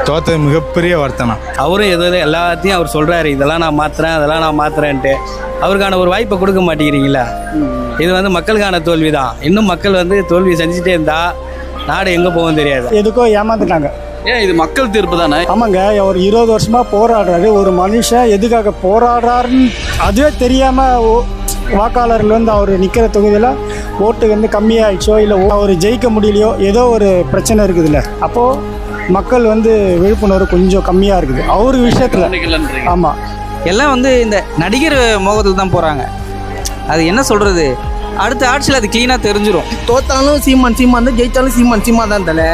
தோற்றது மிகப்பெரிய வருத்தனம். அவரும் எது எல்லாத்தையும் அவர் சொல்கிறாரு, இதெல்லாம் நான் மாற்றுறேன், அதெல்லாம் நான் மாற்றுறேன்ட்டு. அவருக்கான ஒரு வாய்ப்பை கொடுக்க மாட்டேங்கிறீங்களா? இது மக்களுக்கான தோல்வி தான். இன்னும் மக்கள் தோல்வி செஞ்சுட்டே இருந்தால் நாடு எங்கே போகும் தெரியாது. எதுக்கோ ஏமாந்துட்டாங்க. ஏன் இது மக்கள் தீர்ப்பு தானே? ஆமாங்க, ஒரு 20 வருஷமாக போராடுறாரு. ஒரு மனுஷன் எதுக்காக போராடுறாருன்னு அதுவே தெரியாமல் வாக்காளர்கள் அவர் நிற்கிற தொகுதியில் ஓட்டு கம்மியாகிடுச்சோ இல்லை அவர் ஜெயிக்க முடியலையோ ஏதோ ஒரு பிரச்சனை இருக்குதுல்ல, அப்போது மக்கள் விழிப்புணர்வு கொஞ்சம் கம்மியாக இருக்குது அவர் விஷயத்தில். ஆமாம், எல்லாம் இந்த நடிகர் மோகத்தில் தான் போகிறாங்க. அது என்ன சொல்கிறது, அடுத்த ஆட்சியில் அது க்ளீனாக தெரிஞ்சிடும். தோத்தாலும் சீமான் தான், ஜெயித்தாலும் சீமான் தான் தலை.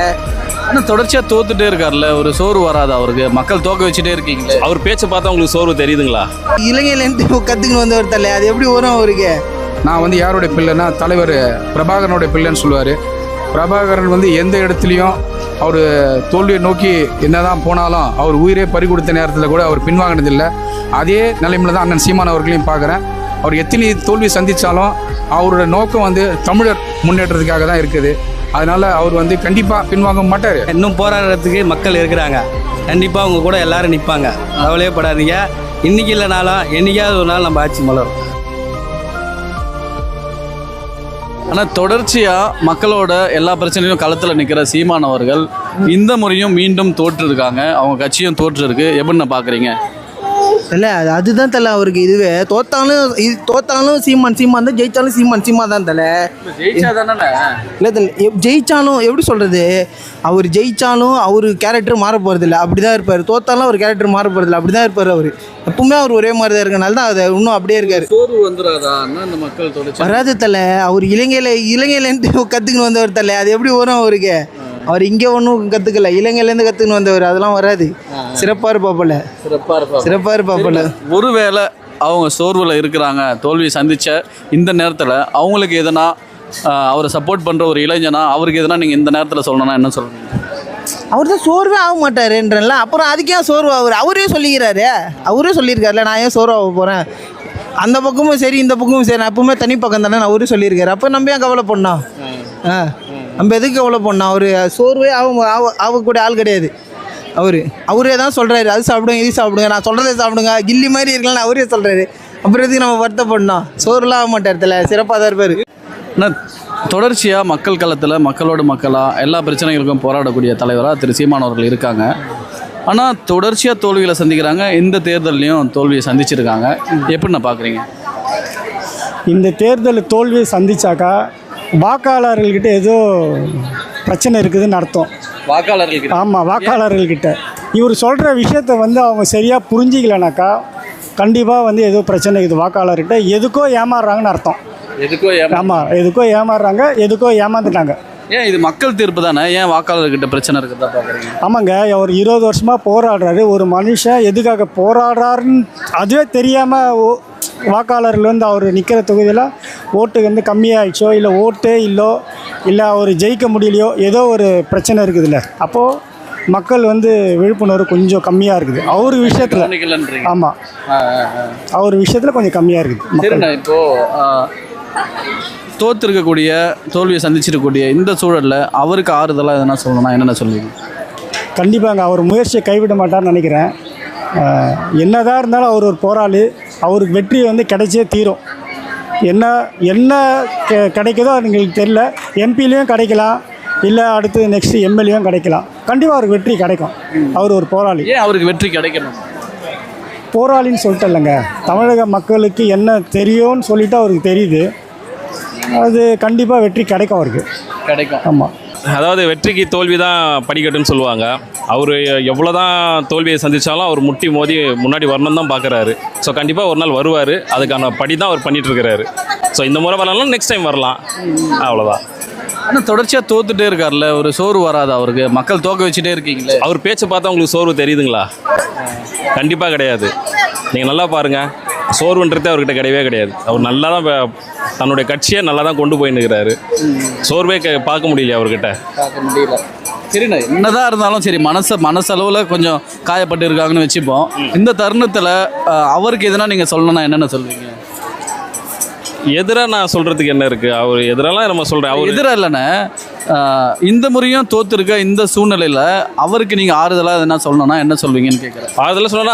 ஆனால் தொடர்ச்சியாக தோத்துட்டே இருக்கார்ல, ஒரு சோர்வு வராது அவருக்கு? மக்கள் தோக்க வச்சுட்டே இருக்கீங்களே, அவர் பேச்சை பார்த்தா உங்களுக்கு சோர்வு தெரியுதுங்களா? இலங்கையிலேருந்து கற்றுக்கணும் வந்தவர் தலை, அது எப்படி வரும் அவருக்கு? நான் யாருடைய பிள்ளைன்னா தலைவர் பிரபாகரனுடைய பிள்ளைன்னு சொல்லுவார். பிரபாகரன் எந்த இடத்துலையும் அவர் தோல்வியை நோக்கி என்னதான் போனாலும் அவர் உயிரே பறி கொடுத்த நேரத்தில் கூட அவர் பின்வாங்கினதில்லை. அதே நிலைமையில் தான் அண்ணன் சீமான் அவர்களையும் பார்க்குறேன். அவர் எத்தனை தோல்வி சந்தித்தாலும் அவரோட நோக்கம் தமிழர் முன்னேற்றத்துக்காக தான் இருக்குது. அதனால் அவர் கண்டிப்பாக பின்வாங்க மாட்டார். இன்னும் போராடுறதுக்கு மக்கள் இருக்கிறாங்க. கண்டிப்பாக அவங்க கூட எல்லாரும் நிற்பாங்க. கவலையே படாதீங்க. இன்றைக்கி இல்லைனாலும் என்றைக்காவது ஒரு நாள் நம்ம ஆட்சி மலரும். ஆனால் தொடர்ச்சியாக மக்களோட எல்லா பிரச்சனையும் களத்தில் நிற்கிற சீமான் அவர்கள் இந்த முறையும் மீண்டும் தோற்றுருக்காங்க. அவங்க கட்சியும் தோற்றுருக்கு. எப்படின்னு பார்க்குறீங்க? இல்லை, அதுதான் தலை அவருக்கு. இதுவே தோத்தாலும் சீமான் தான், ஜெயித்தாலும் சீமான் தான் தலை. இல்லை தலை, ஜெயித்தாலும் எப்படி சொல்கிறது, அவர் ஜெயித்தாலும் அவர் கேரக்டர் மாற போகிறதில்ல, அப்படி தான் இருப்பார். தோத்தாலும் அவர் கேரக்டர் மாற போகிறதில்ல, அப்படி தான் இருப்பார் அவர். எப்பவுமே அவர் ஒரே மாதிரி தான் இருக்கனால தான் அது இன்னும் அப்படியே இருக்கார். சோர்வு வந்துடாதா இந்த மக்கள் தொடர்ச்சி? வராது தலை. அவர் இலங்கையிலேருந்து கற்றுக்கணும் வந்தவர் தலை, அது எப்படி வரும் அவருக்கு? அவர் இங்கே ஒன்றும் கற்றுக்கல, இலங்கையிலேருந்து கற்றுக்கணும் வந்தவர், அதெல்லாம் வராது. சிறப்பாக இருப்பாப்பில்ல, சிறப்பாக இருப்பாப்பில்ல. ஒருவேளை அவங்க சோர்வில் இருக்கிறாங்க, தோல்வி சந்தித்த இந்த நேரத்தில் அவங்களுக்கு எதனா அவரை சப்போர்ட் பண்ணுற ஒரு இளைஞனா அவருக்கு எதனா நீங்கள் இந்த நேரத்தில் சொல்லணும்னா என்ன சொல்லுங்கள்? அவர் தான் சோர்வே ஆக மாட்டாருன்றல, அப்புறம் அதுக்கே சோர்வு அவரே சொல்லிக்கிறாரு. அவரே சொல்லியிருக்காருல, நான் ஏன் சோர்வாக போகிறேன், அந்த பக்கமும் சரி இந்த பக்கமும் சரி, நான் எப்பவுமே தனி பக்கம் தானே அவரே சொல்லியிருக்காரு. அப்போ நம்ம ஏன் கவலை பண்ணோம்? நம்ம எதுக்கு கவலை பண்ணோம்? அவர் சோர்வே ஆகக்கூடிய ஆள் கிடையாது. அவரே தான் சொல்கிறாரு, அது சாப்பிடுங்க இது சாப்பிடுங்க, நான் சொல்கிறதே சாப்பிடுங்க, கில்லி மாதிரி இருக்கலாம்னு அவரே சொல்கிறாரு. அப்புறம் எதுக்கு நம்ம வருத்தப்படணும்? சோறுலாம் ஆக மாட்டார் தலை, சிறப்பாக தான் இருப்பார். ஆனால் தொடர்ச்சியாக மக்கள் களத்தில் மக்களோட மக்களாக எல்லா பிரச்சனைகளுக்கும் போராடக்கூடிய தலைவராக திரு சீமான் அவர்கள் இருக்காங்க. ஆனால் தொடர்ச்சியாக தோல்விகளை சந்திக்கிறாங்க. இந்த தேர்தல்லையும் தோல்வியை சந்திச்சிருக்காங்க. எப்படி நான் பார்க்குறீங்க? இந்த தேர்தலில் தோல்வியை சந்திச்சாக்கா வாக்காளர்கள்கிட்ட ஏதோ பிரச்சனை இருக்குதுன்னு அர்த்தம். வாக்காளர்கள்? ஆமாம், வாக்காளர்கள்கிட்ட இவர் சொல்கிற விஷயத்த அவங்க சரியாக புரிஞ்சிக்கலனாக்கா கண்டிப்பாக ஏதோ பிரச்சனை இருக்குது வாக்காளர்கிட்ட. எதுக்கோ ஏமாறுறாங்கன்னு அர்த்தம். ஆமாம், எதுக்கோ ஏமாறுறாங்க, எதுக்கோ ஏமாந்துட்டாங்க. ஏன் இது மக்கள் தீர்ப்பு தானே? ஏன் வாக்காளர்கிட்ட பிரச்சனை இருக்குதா பார்க்குறீங்க? ஆமாங்க, ஒரு 20 வருஷமாக போராடுறாரு. ஒரு மனுஷன் எதுக்காக போராடுறாருன்னு அதுவே தெரியாமல் வாக்காளர்கள் அவர் நிற்கிற தொகுதியில் ஓட்டு கம்மியாகிடுச்சோ இல்லை ஓட்டே இல்லை அவர் ஜெயிக்க முடியலையோ ஏதோ ஒரு பிரச்சனை இருக்குதுல்ல, அப்போது மக்கள் விழிப்புணர்வு கொஞ்சம் கம்மியாக இருக்குது அவர் விஷயத்தில். ஆமாம், அவர் விஷயத்தில் கொஞ்சம் கம்மியாக இருக்குது. இப்போது தோற்றுருக்கக்கூடிய தோல்வியை சந்திச்சிருக்கக்கூடிய இந்த சூழலில் அவருக்கு ஆறுதலாக எதனா சொல்லணும்னா என்னென்ன சொல்லுவீங்க? கண்டிப்பாங்க, அவர் முயற்சியை கைவிட மாட்டார்னு நினைக்கிறேன். என்னதான் இருந்தாலும் அவர் ஒரு போராளி. அவருக்கு வெற்றி கிடைச்சே தீரும். என்ன கிடைக்குதோ எங்களுக்கு தெரியல. எம்பிலையும் கிடைக்கலாம், இல்லை அடுத்து நெக்ஸ்ட்டு எம்எல்ஏயும் கிடைக்கலாம். கண்டிப்பாக அவருக்கு வெற்றி கிடைக்கும். அவர் ஒரு போராளி. ஏன் அவருக்கு வெற்றி கிடைக்கணும்? போராளின்னு சொல்லிட்டு இல்லைங்க, தமிழக மக்களுக்கு என்ன தெரியும்னு சொல்லிட்டு அவருக்கு தெரியுது. அது கண்டிப்பாக வெற்றி கிடைக்கும், அவருக்கு கிடைக்கும். ஆமாம், அதாவது வெற்றிக்கு தோல்வி தான் படிக்கட்டுன்னு சொல்லுவாங்க. அவர் எவ்வளோ தான் தோல்வியை சந்தித்தாலும் அவர் முட்டி மோதி முன்னாடி வரணும் தான் பார்க்குறாரு. ஸோ கண்டிப்பாக ஒரு நாள் வருவார். அதுக்கான படி தான் அவர் பண்ணிகிட்ருக்கிறாரு. ஸோ இந்த முறை வரலாம், நெக்ஸ்ட் டைம் வரலாம், அவ்வளோதான். ஆனால் தொடர்ச்சியாக தோத்துட்டே இருக்கார்ல, ஒரு சோர்வு வராது அவருக்கு? மக்கள் தோக்க வச்சுட்டே இருக்கீங்களே, அவர் பேச்சை பார்த்தா உங்களுக்கு சோர்வு தெரியுதுங்களா? கண்டிப்பாக கிடையாது. நீங்கள் நல்லா பாருங்கள், சோர்வுன்றதே அவர்கிட்ட கிடையவே கிடையாது. அவர் நல்லா தான் தன்னுடைய கட்சியை நல்லா தான் கொண்டு போயின்னுக்கிறாரு. சோர்வே பார்க்க முடியல அவர்கிட்ட. பார்க்க முடியல. சரிண்ணா, என்னதான் இருந்தாலும் சரி, மனசளவில் கொஞ்சம் காயப்பட்டு இருக்காங்கன்னு வச்சுப்போம். இந்த தருணத்தில் அவருக்கு எதுனா நீங்கள் சொல்லணும்னா என்னென்ன சொல்லுவீங்க? எதிராக நான் சொல்கிறதுக்கு என்ன இருக்குது? அவர் எதிரெல்லாம் நம்ம சொல்கிறேன். அவர் எதிராக இல்லைண்ணே, இந்த முறையும் தோத்துருக்க இந்த சூழ்நிலையில் அவருக்கு நீங்கள் ஆறுதலாக என்ன சொல்லணும்னா என்ன சொல்வீங்கன்னு கேட்குறேன். அதெல்லாம் சொன்னா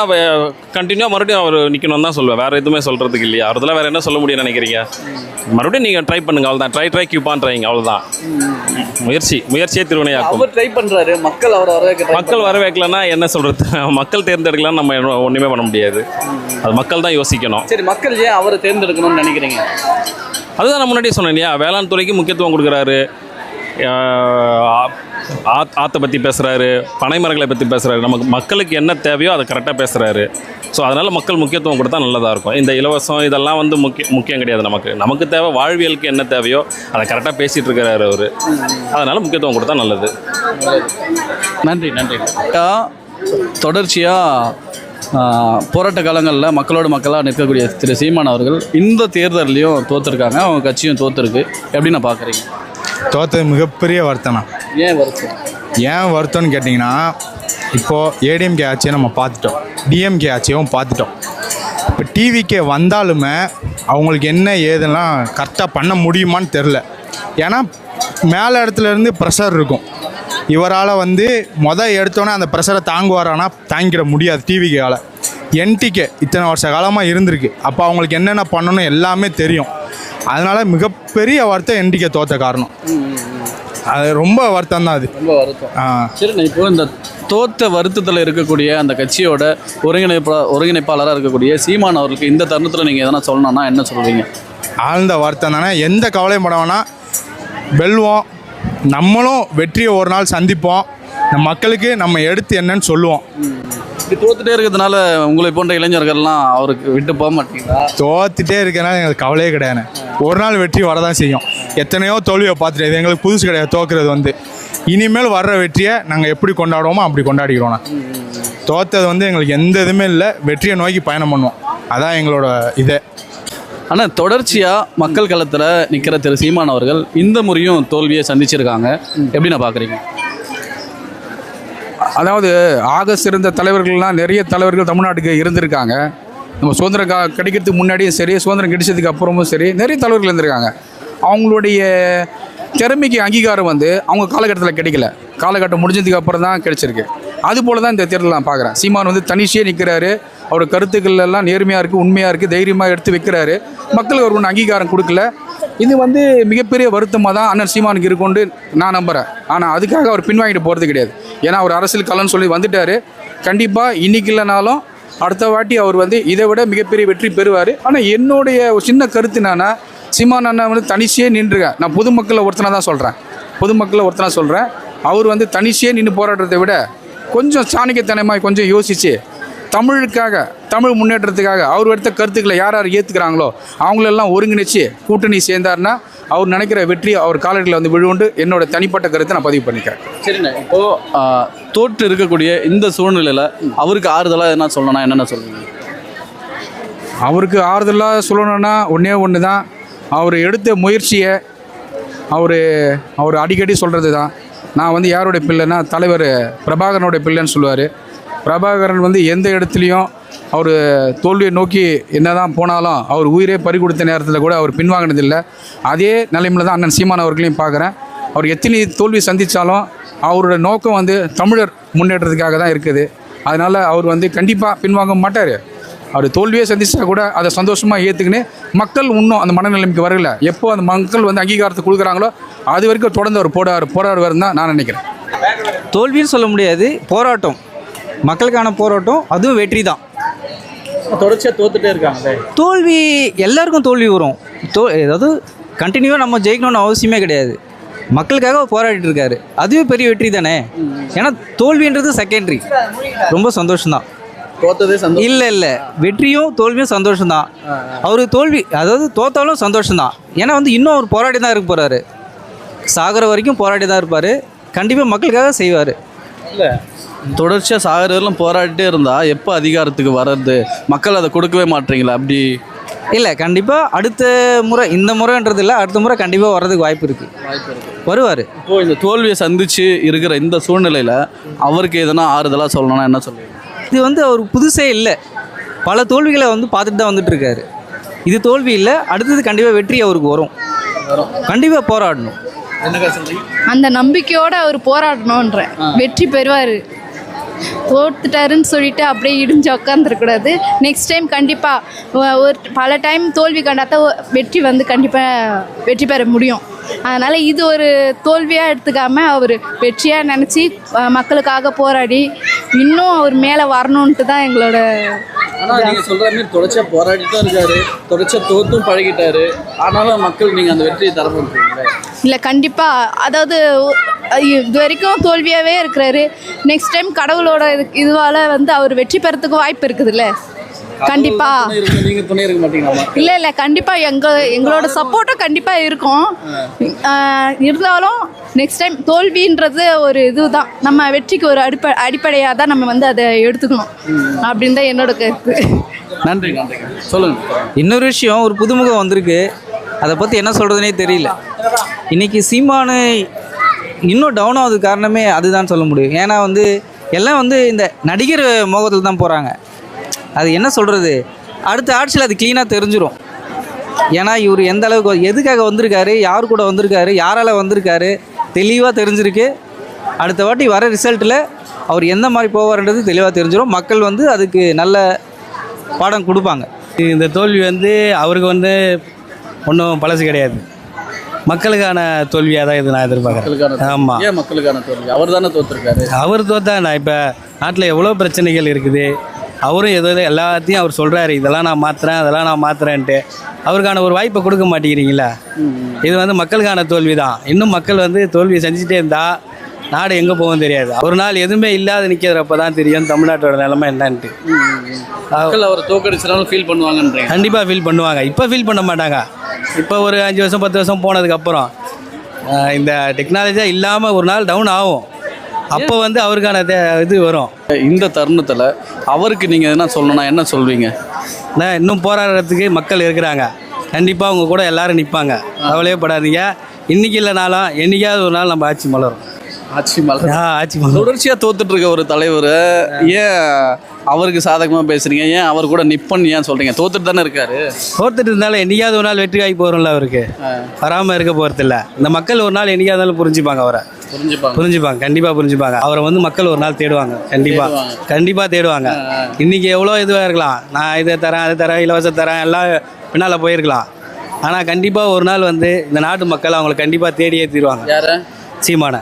கண்டினியூ மறுபடியும் அவர் நிற்கணும் தான் சொல்லுவேன். வேறு எதுவுமே சொல்கிறதுக்கு இல்லையா? அதெல்லாம் வேறு என்ன சொல்ல முடியும்னு நினைக்கிறீங்க? மறுபடியும் நீங்கள் ட்ரை பண்ணுங்க, அவ்வளோதான். ட்ரை கீப் ஆன் ட்ரைங்க, அவ்வளோதான். முயற்சியே திருவினையாக்கும். அவர் ட்ரை பண்ணுறாரு, மக்கள் அவரை மக்கள் வர வைக்கலன்னா என்ன சொல்கிறது? மக்கள் தேர்ந்தெடுக்கலாம், நம்ம ஒன்றுமே பண்ண முடியாது. அது மக்கள் தான் யோசிக்கணும். சரி, மக்கள் ஏன் அவரை தேர்ந்தெடுக்கணும்னு நினைக்கிறீங்க? அதுதான் நான் முன்னாடியே சொன்னேன் இல்லையா, வேளாண் துறைக்கு முக்கியத்துவம் கொடுக்குறாரு, ஆற்றை பற்றி பேசுகிறாரு, பனை மரங்களை பற்றி பேசுகிறாரு. நமக்கு மக்களுக்கு என்ன தேவையோ அதை கரெக்டாக பேசுகிறாரு. ஸோ அதனால் மக்கள் முக்கியத்துவம் கொடுத்தா நல்லதாக இருக்கும். இந்த இலவசம் இதெல்லாம் வந்து முக்கியம் கிடையாது. நமக்கு தேவை வாழ்வியலுக்கு என்ன தேவையோ அதை கரெக்டாக பேசிகிட்டு இருக்கிறாரு அவர். அதனால் முக்கியத்துவம் கொடுத்தா நல்லது. நன்றி. தொடர்ச்சியாக போராட்ட காலங்களில் மக்களோட மக்களாக நிற்கக்கூடிய திரு சீமான் அவர்கள் இந்த தேர்தலையும் தோற்றுருக்காங்க, அவங்க கட்சியும் தோற்றுருக்கு. எப்படி நான் பார்க்குறீங்க? தோற்றது மிகப்பெரிய வருத்தம்னா. ஏன் வருத்தம்னு கேட்டிங்கன்னா, இப்போது ஏடிஎம்கே ஆட்சியை நம்ம பார்த்துட்டோம், டிஎம்கே ஆட்சியும் பார்த்துட்டோம். இப்போ டிவிக்கே வந்தாலுமே அவங்களுக்கு என்ன ஏதெல்லாம் கரெக்டாக பண்ண முடியுமான்னு தெரில. ஏன்னா மேலே இடத்துலேருந்து ப்ரெஷர் இருக்கும். இவரால் வந்து எடுத்தோன்னே அந்த ப்ரெஷரை தாங்குவாரானா தாங்கிட முடியாது. டிவிக்கால் என்டிகே இத்தனை வருஷ காலமாக இருந்திருக்கு. அப்போ அவங்களுக்கு என்னென்ன பண்ணணும் எல்லாமே தெரியும். அதனால் மிகப்பெரிய வருத்தம் என்டிகே தோற்ற காரணம். அது ரொம்ப வருத்தம் தான். அது ரொம்ப வருத்தம். சரி, இப்போ இந்த தோற்ற வருத்தத்தில் இருக்கக்கூடிய அந்த கட்சியோட ஒருங்கிணைப்பாளராக இருக்கக்கூடிய சீமான் அவர்களுக்கு இந்த தருணத்தில் நீங்கள் எதனா சொல்லணும்னா என்ன சொல்வீங்க? ஆழ்ந்த வருத்தம் தானே. எந்த கவலையும் பட வேணாம், வெல்வோம். நம்மளும் வெற்றியை ஒரு நாள் சந்திப்போம். நம்ம மக்களுக்கு நம்ம எடுத்து என்னன்னு சொல்லுவோம். இப்படி தோத்துட்டே இருக்கிறதுனால உங்களை போன்ற இளைஞர்கள்லாம் அவருக்கு விட்டு போக மாட்டீங்களா? தோத்துட்டே இருக்கிறனால எங்களுக்கு கவலையே கிடையாது. ஒரு நாள் வெற்றி வரதான் செய்யும். எத்தனையோ தோல்வியை பார்த்துட்டு, இது எங்களுக்கு புதுசு கிடையாது. தோக்குறது வந்து இனிமேல் வர்ற வெற்றியை நாங்கள் எப்படி கொண்டாடுவோமோ அப்படி கொண்டாடிக்கிறோம். தோத்தது வந்து எங்களுக்கு எந்த இதுவுமே இல்லை. வெற்றியை நோக்கி பயணம் பண்ணுவோம். அதான் எங்களோட இதே. ஆனால் தொடர்ச்சியாக மக்கள் களத்தில் நிற்கிற திரு சீமான் அவர்கள் இந்த முறையும் தோல்வியை சந்திச்சிருக்காங்க. எப்படி நான் பார்க்குறீங்க? அதாவது ஆக சிறந்த தலைவர்கள்லாம் நிறைய தலைவர்கள் தமிழ்நாட்டுக்கு இருந்திருக்காங்க. நம்ம சுதந்திரம் கிடைக்கிறதுக்கு முன்னாடியும் சரி, சுதந்திரம் கிடைச்சதுக்கு அப்புறமும் சரி, நிறைய தலைவர்கள் இருந்திருக்காங்க. அவங்களுடைய திறமைக்கு அங்கீகாரம் வந்து அவங்க காலகட்டத்தில் கிடைக்கல. காலகட்டம் முடிஞ்சதுக்கு அப்புறம் தான் கிடைச்சிருக்கு. அதுபோல் தான் இந்த தேர்தல் நான் பார்க்குறேன். சீமான் வந்து தனிச்சே நிற்கிறாரு. அவரோட கருத்துக்கள் எல்லாம் நேர்மையாக இருக்குது, உண்மையாக இருக்குது, தைரியமாக எடுத்து வைக்கிறாரு. மக்களுக்கு அவர் ஒன்று அங்கீகாரம் கொடுக்கல. இது வந்து மிகப்பெரிய வருத்தமாக தான் அண்ணன் சீமானுக்கு இருக்குன்னு நான் நம்புகிறேன். ஆனால் அதுக்காக அவர் பின்வாங்கிட்டு போகிறது கிடையாது. ஏன்னா அவர் அரசியல் கலன்னு சொல்லி வந்துட்டார். கண்டிப்பாக இன்றைக்கி இல்லைனாலும் அடுத்த வாட்டி அவர் வந்து இதை விட மிகப்பெரிய வெற்றி பெறுவார். ஆனால் என்னுடைய ஒரு சின்ன கருத்து என்னன்னா, சீமான் அண்ணன் வந்து தனிச்சே நின்றுருக்கேன். நான் பொதுமக்களில் ஒருத்தனாக தான் சொல்கிறேன். அவர் வந்து தனிச்சே நின்று போராடுறதை விட கொஞ்சம் சாணக்கியத்தனமாக கொஞ்சம் யோசித்து தமிழுக்காக, தமிழ் முன்னேற்றத்துக்காக அவர் எடுத்த கருத்துக்களை யார் ஏற்றுக்கிறாங்களோ அவங்களெல்லாம் ஒருங்கிணைச்சு கூட்டணி சேர்ந்தார்னா அவர் நினைக்கிற வெற்றி அவர் காலடியில் வந்து விழுவுண்டு என்னோட தனிப்பட்ட கருத்தை நான் பதிவு பண்ணிக்கிறேன். சரிண்ணே, இப்போது தோற்று இருக்கக்கூடிய இந்த சூழ்நிலையில் அவருக்கு ஆறுதலாக என்ன சொல்லணும்னா என்னென்ன சொல்லுவீங்க? அவருக்கு ஆறுதலாக சொல்லணுன்னா ஒன்று தான், அவர் எடுத்த முயற்சியை அவர் அடிக்கடி சொல்கிறது தான். நான் வந்து யாருடைய பிள்ளைன்னா தலைவர் பிரபாகரனுடைய பிள்ளைன்னு சொல்லுவார். பிரபாகரன் வந்து எந்த இடத்துலையும் அவர் தோல்வியை நோக்கி என்ன தான் போனாலும் அவர் உயிரே பறி கொடுத்த நேரத்தில் கூட அவர் பின்வாங்கினதில்லை. அதே நிலைமையில் தான் அண்ணன் சீமான் அவர்களையும் பார்க்குறேன். அவர் எத்தனை தோல்வி சந்தித்தாலும் அவரோட நோக்கம் வந்து தமிழர் முன்னேற்றத்துக்காக தான் இருக்குது. அதனால் அவர் வந்து கண்டிப்பாக பின்வாங்க மாட்டார். அவர் தோல்வியே சந்திச்சா கூட அதை சந்தோஷமாக ஏற்றுக்கின்னு மக்கள் இன்னும் அந்த மனநிலைமைக்கு வரல. எப்போ அந்த மக்கள் வந்து அங்கீகாரத்தை கொடுக்குறாங்களோ அது வரைக்கும் தொடர்ந்து அவர் போராடுவார்னு தான் நான் நினைக்கிறேன். தோல்வின்னு சொல்ல முடியாது, போராட்டம், மக்களுக்கான போராட்டம், அதுவும் வெற்றி தான். தொடர்ச்சியாக தோத்துட்டே இருக்காங்க. தோல்வி எல்லாருக்கும் தோல்வி வரும். ஏதாவது கண்டினியூவாக நம்ம ஜெயிக்கணும்னு அவசியமே கிடையாது. மக்களுக்காக போராடிட்டு இருக்காரு, அதுவே பெரிய வெற்றி தானே. ஏன்னா தோல்வின்றது செகண்டரி. ரொம்ப சந்தோஷம்தான். இல்லை வெற்றியும் தோல்வியும் சந்தோஷம்தான். அவருக்கு தோல்வி, அதாவது தோத்தாலும் சந்தோஷம்தான். ஏன்னா வந்து இன்னும் அவர் போராடி தான் இருக்க போகிறாரு. சாகிற வரைக்கும் போராடி தான் இருப்பார். கண்டிப்பாக மக்களுக்காக செய்வார். இல்லை, தொடர்ச்சியாக சாகரெல்லாம் போராடிட்டே இருந்தால் எப்போ அதிகாரத்துக்கு வர்றது? மக்கள் அதை கொடுக்கவே மாட்டீங்களா? அப்படி இல்லை, கண்டிப்பாக அடுத்த முறை, இந்த முறைன்றது இல்லை, அடுத்த முறை கண்டிப்பாக வர்றதுக்கு வாய்ப்பு இருக்குது. வருவார். இப்போது இந்த தோல்வியை சந்தித்து இருக்கிற இந்த சூழ்நிலையில் அவருக்கு எதனா ஆறுதலாக சொல்லணும்னா என்ன சொல்லுவீங்க? இது வந்து அவருக்கு புதுசே இல்லை. பல தோல்விகளை வந்து பார்த்துட்டு தான் வந்துட்டுருக்காரு. இது தோல்வி இல்லை, அடுத்தது கண்டிப்பாக வெற்றி அவருக்கு வரும். கண்டிப்பாக போராடணும். என்னக்கா சொல்றீங்க? அந்த நம்பிக்கையோடு அவர் போராடணுன்றேன். வெற்றி பெறுவார். தோத்துட்டாருன்னு சொல்லிட்டு அப்படியே இடிஞ்சு உட்காந்துருக்கூடாது. நெக்ஸ்ட் டைம் கண்டிப்பாக ஒரு பல டைம் தோல்வி கண்டாதான் வெற்றி வந்து கண்டிப்பாக வெற்றி பெற முடியும். அதனால் இது ஒரு தோல்வியாக எடுத்துக்காமல் அவர் வெற்றியாக நினச்சி மக்களுக்காக போராடி இன்னும் அவர் மேலே வரணுன்ட்டு தான் எங்களோட. ஆனால் நீங்கள் சொல்கிற மாதிரி தொடர்ச்சியாக போராடிட்டு தான் இருக்காரு, தொடர்ச்சியாக தோத்தும் பழகிட்டாரு. ஆனாலும் மக்கள் நீங்கள் அந்த வெற்றியை தர முடியுங்களே? இல்லை, கண்டிப்பாக. அதாவது இது வரைக்கும் தோல்வியாகவே இருக்கிறாரு. நெக்ஸ்ட் டைம் கடவுளோட இதுவால் வந்து அவர் வெற்றி பெறத்துக்கு வாய்ப்பு இருக்குதுல்ல. கண்டிப்பாக. நீங்கள் துணை இருக்க மாட்டீங்களா? இல்லை, கண்டிப்பாக எங்களோட சப்போர்ட்டும் கண்டிப்பாக இருக்கும். இருந்தாலும் நெக்ஸ்ட் டைம் தோல்வின்றது ஒரு இதுதான், நம்ம வெற்றிக்கு ஒரு அடிப்படையாக தான் நம்ம வந்து அதை எடுத்துக்கணும் அப்படின்னு தான் என்னோட கருத்து. நன்றி நன்றிங்க. சொல்லுங்கள். இன்னொரு விஷயம், ஒரு புதுமுகம் வந்திருக்கு, அதை பற்றி என்ன சொல்கிறதுனே தெரியல. இன்றைக்கி சீமானு இன்னும் டவுன் ஆகுது காரணமே அதுதான் சொல்ல முடியும். ஏன்னா வந்து எல்லாம் வந்து இந்த நடிகர் மோகத்தில் தான் போகிறாங்க. அது என்ன சொல்கிறது, அடுத்த ஆட்சியில் அது க்ளீனாக தெரிஞ்சிடும். ஏன்னா இவர் எந்த அளவுக்கு எதுக்காக வந்திருக்காரு, யார் கூட வந்திருக்காரு, யாரால் வந்திருக்காரு தெளிவாக தெரிஞ்சிருக்கு. அடுத்த வாட்டி வர ரிசல்ட்டில் அவர் எந்த மாதிரி போவார்ன்றது தெளிவாக தெரிஞ்சிடும். மக்கள் வந்து அதுக்கு நல்ல பாடம் கொடுப்பாங்க. இந்த தோல்வி வந்து அவருக்கு வந்து ஒன்றும் பழசு கிடையாது, மக்களுக்கான தோல்வியாக தான் இது நான் எதிர்பார்க்குறேன். ஆமாம். ஏன் மக்களுக்கான தோல்வி? அவர் தானே தோற்றுருக்காரு. அவர் தோத்தா நான் இப்போ நாட்டில் எவ்வளோ பிரச்சனைகள் இருக்குது, அவரும் ஏதோ எல்லாத்தையும் அவர் சொல்கிறாரு, இதெல்லாம் நான் மாற்றுறேன், அதெல்லாம் நான் மாற்றுறேன்ட்டு. அவருக்கான ஒரு வாய்ப்பை கொடுக்க மாட்டேங்கிறீங்களா? இது வந்து மக்களுக்கான தோல்வி தான். இன்னும் மக்கள் வந்து தோல்வியை செஞ்சுட்டே இருந்தால் நாடு எங்கே போகும் தெரியாது. ஒரு நாள் எதுவுமே இல்லாத நிற்கிறப்ப தான் தெரியும் தமிழ்நாட்டோட நிலைமை என்னன்ட்டு. மக்கள் அவர் தோக்கடிச்சாலும் ஃபீல் பண்ணுவாங்கன்றீங்க? கண்டிப்பாக ஃபீல் பண்ணுவாங்க. இப்போ ஃபீல் பண்ண மாட்டாங்க. இப்போ ஒரு 5 வருஷம் 10 வருஷம் போனதுக்கப்புறம் இந்த டெக்னாலஜியாக இல்லாமல் ஒரு நாள் டவுன் ஆகும். அப்போ வந்து அவருக்கான இது வரும். இந்த தருணத்தில் அவருக்கு நீங்கள் என்ன சொல்லணும்னா என்ன சொல்வீங்க? இன்னும் போராடுறதுக்கு மக்கள் இருக்கிறாங்க. கண்டிப்பாக அவங்க கூட எல்லாரும் நிற்பாங்க. கவலையே படாதீங்க. இன்றைக்கி இல்லைனாலும் என்றைக்காவது ஒரு நாள் நம்ம ஆட்சி மலரும். ஆட்சி மலரும். தொடர்ச்சியாக தோத்துட்டு இருக்க ஒரு தலைவர் ஏன் அவருக்கு சாதகமாக பேசுறீங்க? ஏன் அவர் கூட நிப்பன்னு ஏன் சொல்கிறீங்க? தோத்துட்டு தானே இருக்காரு. தோத்துட்டு இருந்தாலும் என்றைக்காவது ஒரு நாள் வெற்றி வாய்ப்பு வரும்ல அவருக்கு. வராமல் இருக்க போகிறதில்ல. இந்த மக்கள் ஒரு நாள் என்றைக்காவது புரிஞ்சுப்பாங்க. அவரை புரிஞ்சுப்பாங்க, கண்டிப்பாக புரிஞ்சுப்பாங்க. அவரை வந்து மக்கள் ஒரு நாள் தேடுவாங்க. கண்டிப்பாக தேடுவாங்க. இன்றைக்கி எவ்வளோ இதுவாக இருக்கலாம், நான் இதை தரேன் அதை தரேன் இலவசம் தரேன் எல்லாம் பின்னால் போயிருக்கலாம். ஆனால் கண்டிப்பாக ஒரு நாள் வந்து இந்த நாட்டு மக்கள் அவங்களை கண்டிப்பாக தேடியே தீருவாங்க. யாரை? சீமானை.